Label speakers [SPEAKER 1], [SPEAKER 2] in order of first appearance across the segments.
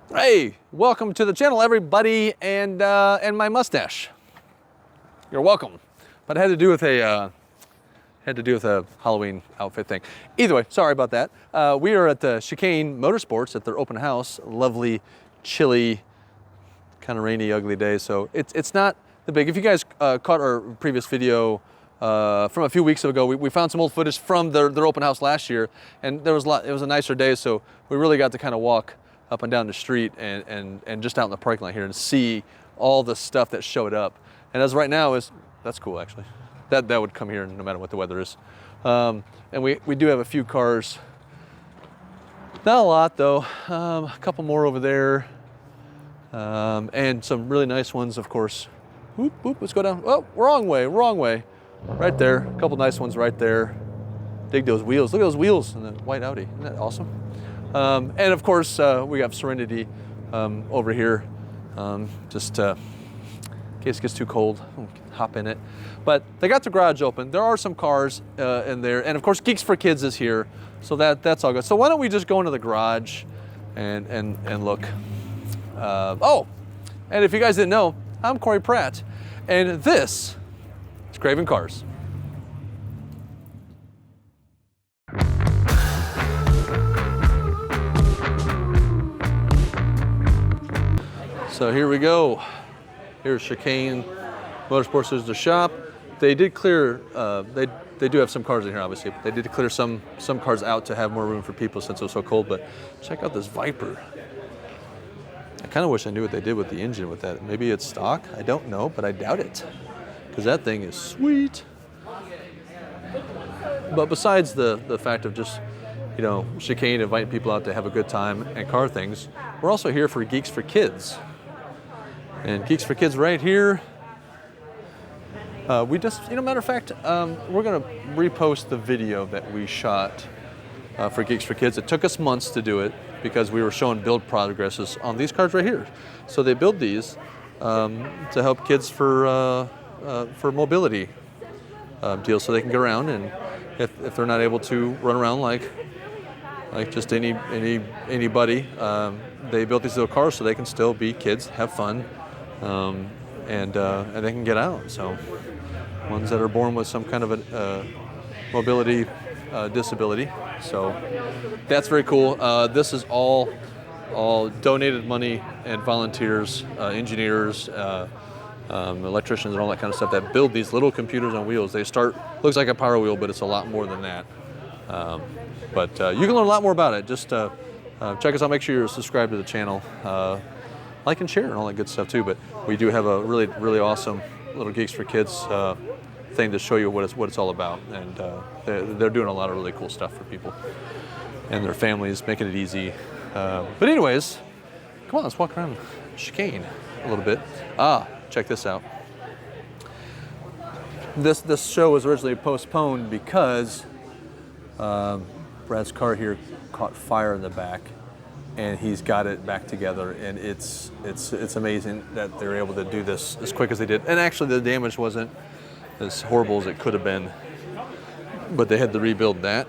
[SPEAKER 1] Hey, welcome to the channel, everybody, and my mustache. You're welcome. But it had to do with a Halloween outfit thing. Either way, sorry about that. We are at the Chicane Motorsports at their open house. Lovely, chilly, kind of rainy, ugly day. So it's not the big. If you guys caught our previous video from a few weeks ago, we found some old footage from their open house last year, and there was a lot. It was a nicer day, so we really got to kind of walk up and down the street and just out in the parking lot here and see all the stuff that showed up. And as right now that's cool actually. That would come here no matter what the weather is. And we do have a few cars. Not a lot though. A couple more over there. And some really nice ones, of course. Whoop, whoop, let's go down. Oh, wrong way, wrong way. Right there, a couple nice ones right there. Dig those wheels, look at those wheels in the white Audi, isn't that awesome? And of course, we have Serenity over here, just in case it gets too cold, hop in it. But they got the garage open. There are some cars in there, and of course, Geeks For Kids is here, so that's all good. So why don't we just go into the garage and look. Oh, and if you guys didn't know, I'm Corey Pratt, and this is Craving Cars. So here we go. Here's Chicane Motorsports. There's the shop. They did clear. They do have some cars in here, obviously. But they did clear some cars out to have more room for people since it was so cold. But check out this Viper. I kind of wish I knew what they did with the engine with that. Maybe it's stock. I don't know, but I doubt it, because that thing is sweet. But besides the fact of just, you know, Chicane inviting people out to have a good time and car things, we're also here for Geeks For Kids. And Geeks For Kids right here. We just, you know, matter of fact, we're gonna repost the video that we shot for Geeks For Kids. It took us months to do it because we were showing build progresses on these cars right here. So they build these to help kids for mobility deals, so they can get around, and if they're not able to run around like just anybody, they built these little cars so they can still be kids, have fun, and they can get out. So ones that are born with some kind of a mobility disability. So that's very cool. This is all donated money and volunteers, engineers, electricians, and all that kind of stuff that build these little computers on wheels. They start, looks like a Power Wheel, but it's a lot more than that. But you can learn a lot more about it. Just check us out. Make sure you're subscribed to the channel. Like and share and all that good stuff too. But we do have a really, really awesome little Geeks For Kids thing to show you what it's all about. And they're doing a lot of really cool stuff for people and their families, making it easy. But anyways, come on, let's walk around Chicane a little bit. Check this out. This show was originally postponed because Brad's car here caught fire in the back, and he's got it back together, and it's amazing that they're able to do this as quick as they did. And actually the damage wasn't as horrible as it could have been, but they had to rebuild that.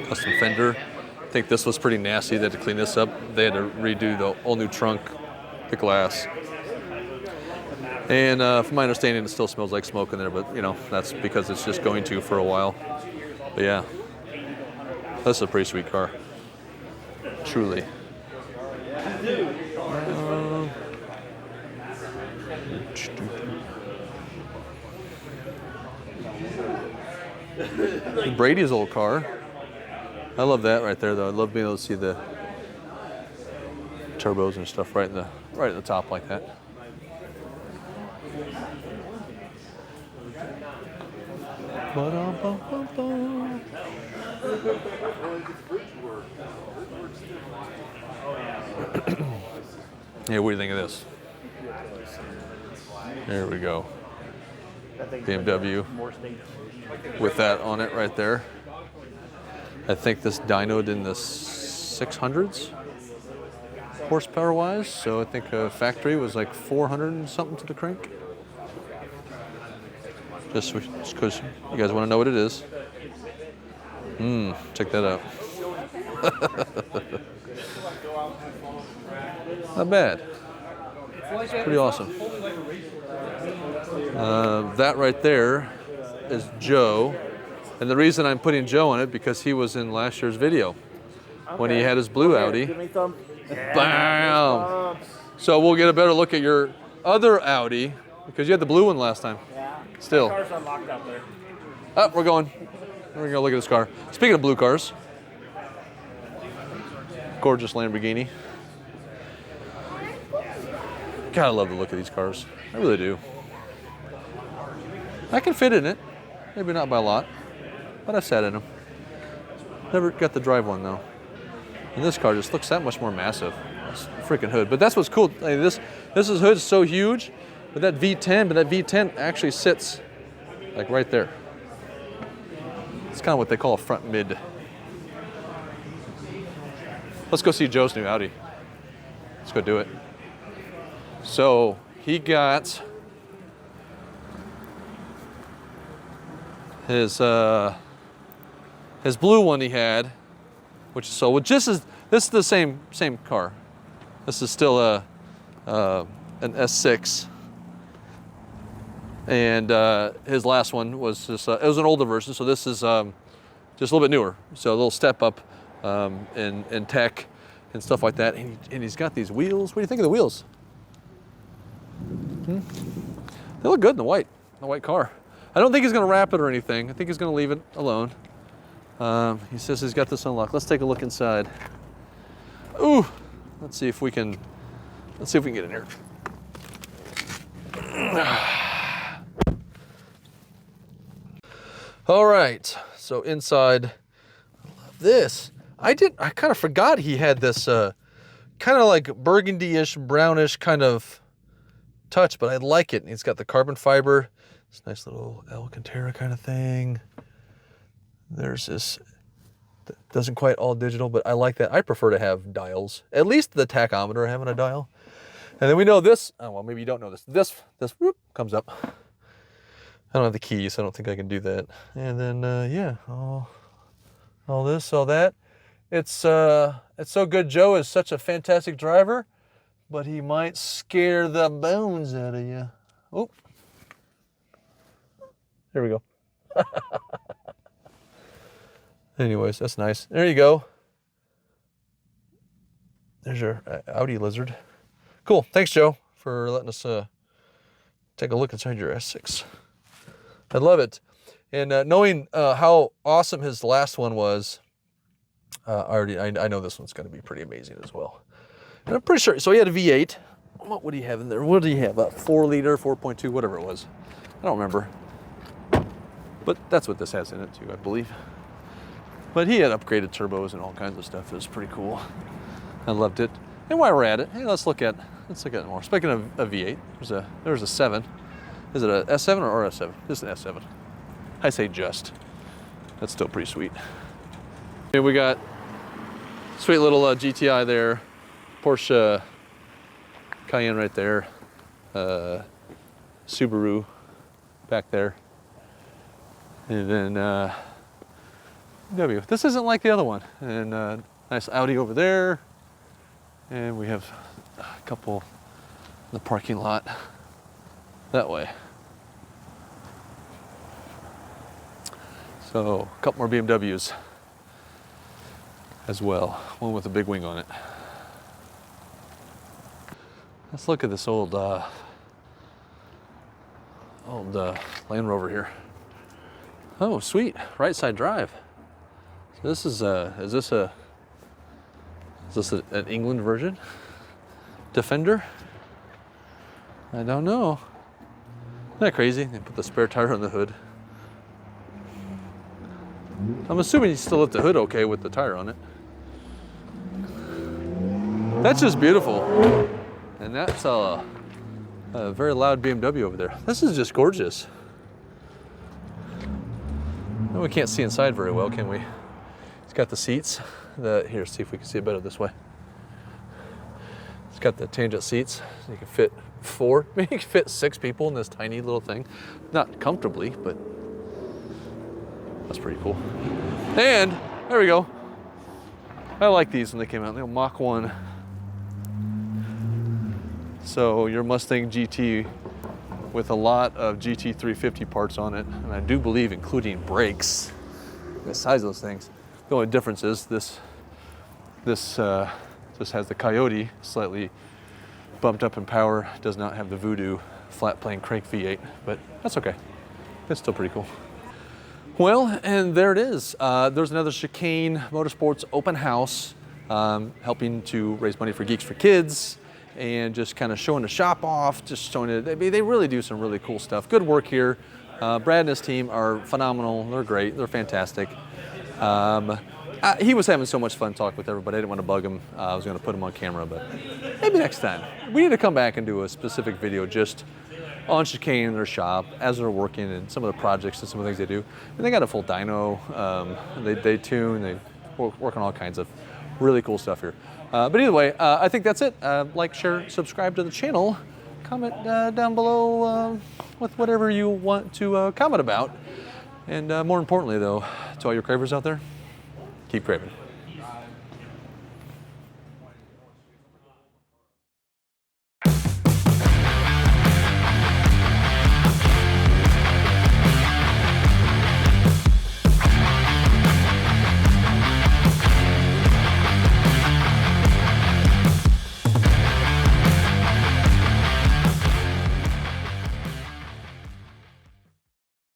[SPEAKER 1] Custom fender. I think this was pretty nasty. They had to clean this up. They had to redo the whole new trunk, the glass. And from my understanding, it still smells like smoke in there, but you know, that's because it's just going to for a while. But yeah, this is a pretty sweet car, truly. Brady's old car. I love that right there, though. I love being able to see the turbos and stuff right at the top like that. Yeah, what do you think of this? There we go. BMW with that on it right there. I think this dynoed in the 600s horsepower wise, so I think factory was like 400 and something to the crank. Just because you guys want to know what it is. Check that out. Not bad. Pretty awesome. That right there is Joe. And the reason I'm putting Joe on it because he was in last year's video when he had his blue Audi.
[SPEAKER 2] Give me thumb.
[SPEAKER 1] Bam! So we'll get a better look at your other Audi because you had the blue one last time.
[SPEAKER 2] Yeah.
[SPEAKER 1] Still.
[SPEAKER 2] The car's unlocked out there.
[SPEAKER 1] Oh, we're going. We're gonna go look at this car. Speaking of blue cars, gorgeous Lamborghini. God, I love the look of these cars. I really do. I can fit in it. Maybe not by a lot, but I've sat in them. Never got to drive one though. And this car just looks that much more massive. This freaking hood. But that's what's cool. I mean, this hood is so huge, but that V10 actually sits like right there. It's kind of what they call a front mid. Let's go see Joe's new Audi. Let's go do it. So he got his blue one he had, which is sold. This is the same car. This is still an S6, and his last one was just it was an older version. So this is just a little bit newer. So a little step up in tech and stuff like that. And he's got these wheels. What do you think of the wheels? They look good in the white car. I don't think he's going to wrap it or anything. I think he's going to leave it alone. He says he's got this unlocked. Let's take a look inside. Ooh, let's see if we can get in here. All right, so inside, I love this. I kind of forgot he had this kind of like burgundy-ish, brownish kind of touch, but I like it. And he's got the carbon fiber. This nice little Alcantara kind of thing. There's this, doesn't quite all digital, but I like that. I prefer to have dials, at least the tachometer having a dial. And then we know this, oh, well, maybe you don't know this. This whoop, comes up. I don't have the keys, so I don't think I can do that. And then, yeah, all this, all that. It's so good. Joe is such a fantastic driver, but he might scare the bones out of you. Oh, there we go. Anyways, that's nice. There you go. There's your Audi Lizard. Cool. Thanks, Joe, for letting us take a look inside your S6. I love it. And knowing how awesome his last one was, I know this one's going to be pretty amazing as well. And I'm pretty sure. So he had a V8. What would he have in there? What did he have? A 4-liter, 4.2, whatever it was. I don't remember. But that's what this has in it too, I believe. But he had upgraded turbos and all kinds of stuff. It was pretty cool. I loved it. And while we're at it, hey, let's look at it more. Speaking of a V8, there's a 7. Is it a S7 or RS7? This is an S7. I say just. That's still pretty sweet. Here we got sweet little GTI there. Porsche Cayenne right there. Subaru back there. And then W. This isn't like the other one. And nice Audi over there. And we have a couple in the parking lot that way. So a couple more BMWs as well. One with a big wing on it. Let's look at this old Land Rover here. Oh, sweet, right side drive. So this is this an England version? Defender? I don't know. Isn't that crazy? They put the spare tire on the hood. I'm assuming you still left the hood okay with the tire on it. That's just beautiful. And that's a very loud BMW over there. This is just gorgeous. We can't see inside very well, can we? It's got the seats. Here, see if we can see it better this way. It's got the tangent seats. So you can fit 4, maybe you can fit 6 people in this tiny little thing. Not comfortably, but that's pretty cool. And there we go. I like these when they came out. They're Mach 1. So your Mustang GT with a lot of GT 350 parts on it, and I do believe including brakes. The size of those things. The only difference is this has the Coyote, slightly bumped up in power. Does not have the Voodoo flat plane crank V8, but that's okay. It's still pretty cool. Well, and there it is. There's another Chicane Motorsports Open House, helping to raise money for Geeks for Kids, and just kind of showing the shop off, just showing it. They really do some really cool stuff. Good work here. Brad and his team are phenomenal. They're great. They're fantastic. He was having so much fun talking with everybody. I didn't want to bug him. I was going to put him on camera, but maybe next time. We need to come back and do a specific video just on Chicane in their shop as they're working and some of the projects and some of the things they do. And they got a full dyno. They tune. They work on all kinds of really cool stuff here. But either way, I think that's it. Like, share, subscribe to the channel. Comment down below with whatever you want to comment about. And more importantly, though, to all your cravers out there, keep craving.